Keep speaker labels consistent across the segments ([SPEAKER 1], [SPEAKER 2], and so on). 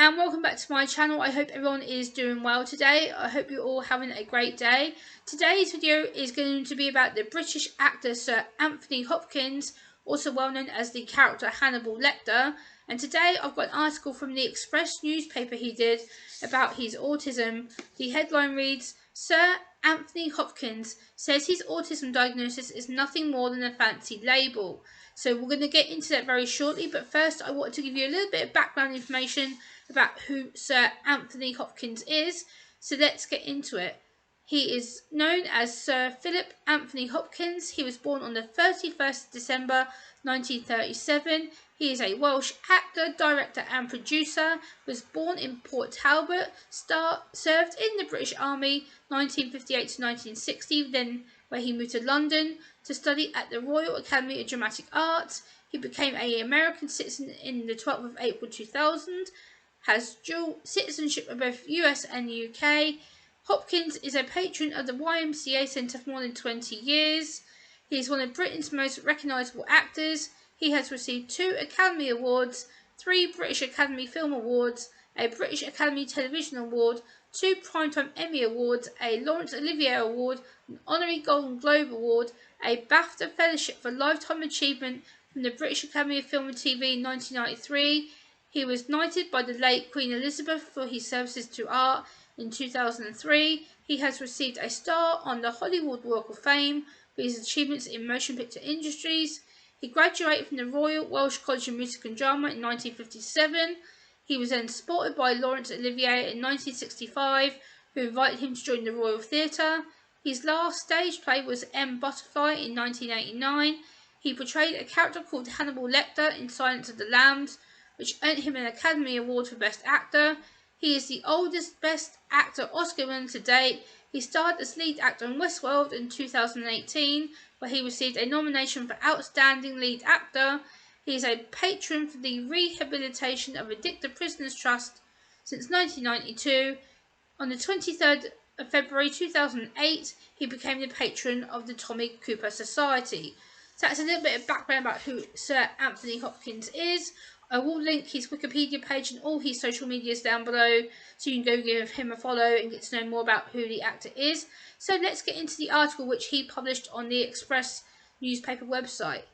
[SPEAKER 1] and welcome back to my channel. I hope everyone is doing well today. I hope you're all having a great day. Today's video is going to be about the British actor Sir Anthony Hopkins, also well known as the character Hannibal Lecter. And today I've got an article from the Express newspaper he did about his autism. The headline reads, Sir Anthony Hopkins says his autism diagnosis is nothing more than a fancy label. So we're going to get into that very shortly, but first I want to give you a little bit of background information about who Sir Anthony Hopkins is. So let's get into it. He is known as Sir Philip Anthony Hopkins. He was born on the 31st of December 1937. He is a Welsh actor, director and producer. Was born in Port Talbot. Served in the British Army 1958 to 1960, then where he moved to London to study at the Royal Academy of Dramatic Arts. He became an American citizen in the 12th of April 2000. Has dual citizenship of both US and UK. Hopkins is a patron of the YMCA Centre for more than 20 years. He is one of Britain's most recognisable actors. He has received 2 Academy Awards, 3 British Academy Film Awards, a British Academy Television Award, 2 Primetime Emmy Awards, a Laurence Olivier Award, an Honorary Golden Globe Award, a BAFTA Fellowship for Lifetime Achievement from the British Academy of Film and TV in 1993. He was knighted by the late Queen Elizabeth for his services to art in 2003. He has received a star on the Hollywood Walk of Fame for his achievements in motion picture industries. He graduated from the Royal Welsh College of Music and Drama in 1957. He was then spotted by Laurence Olivier in 1965, who invited him to join the Royal Theatre. His last stage play was M. Butterfly in 1989. He portrayed a character called Hannibal Lecter in Silence of the Lambs, which earned him an Academy Award for Best Actor. He is the oldest Best Actor Oscar winner to date. He starred as lead actor in Westworld in 2018, where he received a nomination for Outstanding Lead Actor. He is a patron for the Rehabilitation of Addicted Prisoners Trust since 1992. On the 23rd of February 2008, he became the patron of the Tommy Cooper Society. So that's a little bit of background about who Sir Anthony Hopkins is. I will link his Wikipedia page and all his social medias down below, so you can go give him a follow and get to know more about who the actor is. So let's get into the article which he published on the Express newspaper website.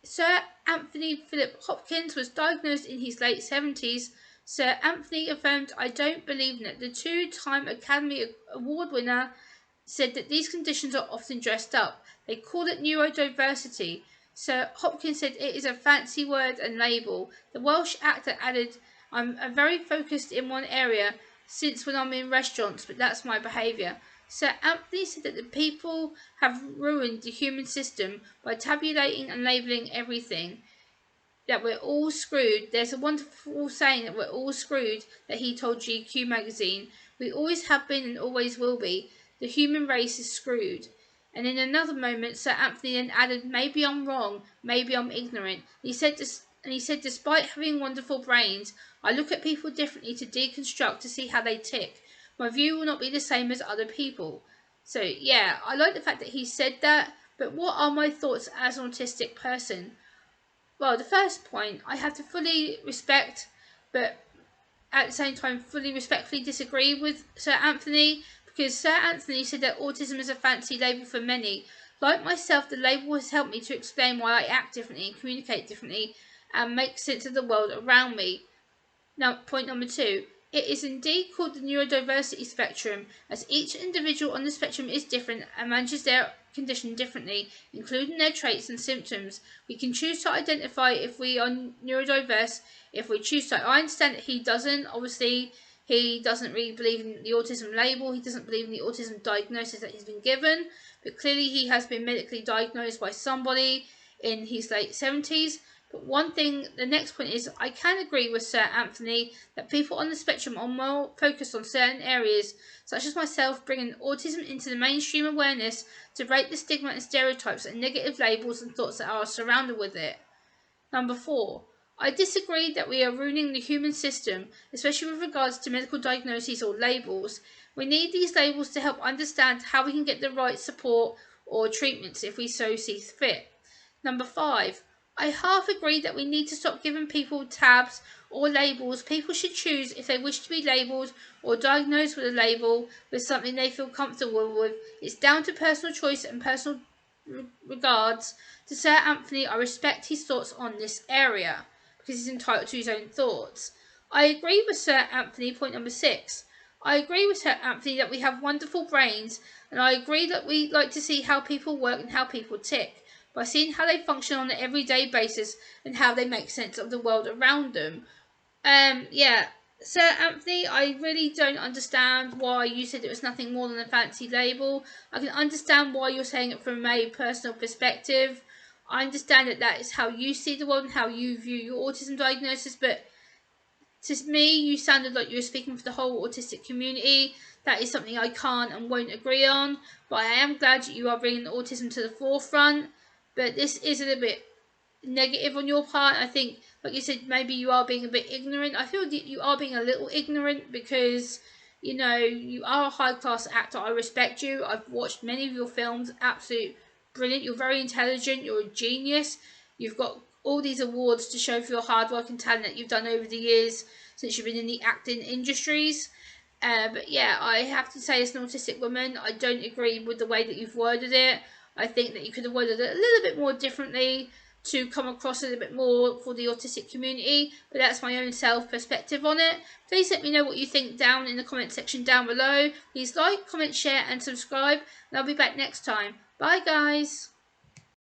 [SPEAKER 1] Sir Anthony Philip Hopkins was diagnosed in his late 70s. Sir Anthony affirmed, "I don't believe in it." The 2-time Academy Award winner said that these conditions are often dressed up. They call it neurodiversity. Sir Hopkins said it is a fancy word and label. The Welsh actor added, "I'm very focused in one area since when I'm in restaurants, but that's my behaviour." Sir Anthony said that the people have ruined the human system by tabulating and labelling everything. That we're all screwed. There's a wonderful saying that we're all screwed that he told GQ magazine. We always have been and always will be. The human race is screwed. And in another moment, Sir Anthony then added, "Maybe I'm wrong, maybe I'm ignorant." He said, "Despite having wonderful brains, I look at people differently to deconstruct to see how they tick. My view will not be the same as other people." So yeah, I like the fact that he said that, but what are my thoughts as an autistic person? Well, the first point, I have to fully respect, but at the same time fully respectfully disagree with Sir Anthony, because Sir Anthony said that autism is a fancy label for many. Like myself, the label has helped me to explain why I act differently and communicate differently and make sense of the world around me. Now, point number 2. It is indeed called the neurodiversity spectrum, as each individual on the spectrum is different and manages their condition differently, including their traits and symptoms. We can choose to identify if we are neurodiverse if we choose to. I understand that he doesn't. Obviously, he doesn't really believe in the autism label. He doesn't believe in the autism diagnosis that he's been given. But clearly he has been medically diagnosed by somebody in his late 70s. But one thing, the next point is, I can agree with Sir Anthony that people on the spectrum are more focused on certain areas, such as myself, bringing autism into the mainstream awareness to break the stigma and stereotypes and negative labels and thoughts that are surrounded with it. Number 4. I disagree that we are ruining the human system, especially with regards to medical diagnoses or labels. We need these labels to help understand how we can get the right support or treatments if we so see fit. Number 5. I half agree that we need to stop giving people tabs or labels. People should choose if they wish to be labelled or diagnosed with a label with something they feel comfortable with. It's down to personal choice and personal regards. To Sir Anthony, I respect his thoughts on this area because he's entitled to his own thoughts. I agree with Sir Anthony, point number 6. I agree with Sir Anthony that we have wonderful brains, and I agree that we like to see how people work and how people tick, by seeing how they function on an everyday basis and how they make sense of the world around them. Yeah, Sir Anthony, I really don't understand why you said it was nothing more than a fancy label. I can understand why you're saying it from a personal perspective. I understand that that is how you see the world and how you view your autism diagnosis, but to me, you sounded like you were speaking for the whole autistic community. That is something I can't and won't agree on, but I am glad that you are bringing autism to the forefront. But this is a little bit negative on your part. I think, like you said, maybe you are being a bit ignorant. I feel that you are being a little ignorant because, you know, you are a high class actor. I respect you. I've watched many of your films. Absolute brilliant. You're very intelligent. You're a genius. You've got all these awards to show for your hard work and talent that you've done over the years since you've been in the acting industries. But yeah, I have to say, as an autistic woman, I don't agree with the way that you've worded it. I think that you could have worded it a little bit more differently to come across a little bit more for the autistic community, but that's my own self perspective on it. Please let me know what you think down in the comment section down below. Please like, comment, share and subscribe, and I'll be back next time. Bye guys.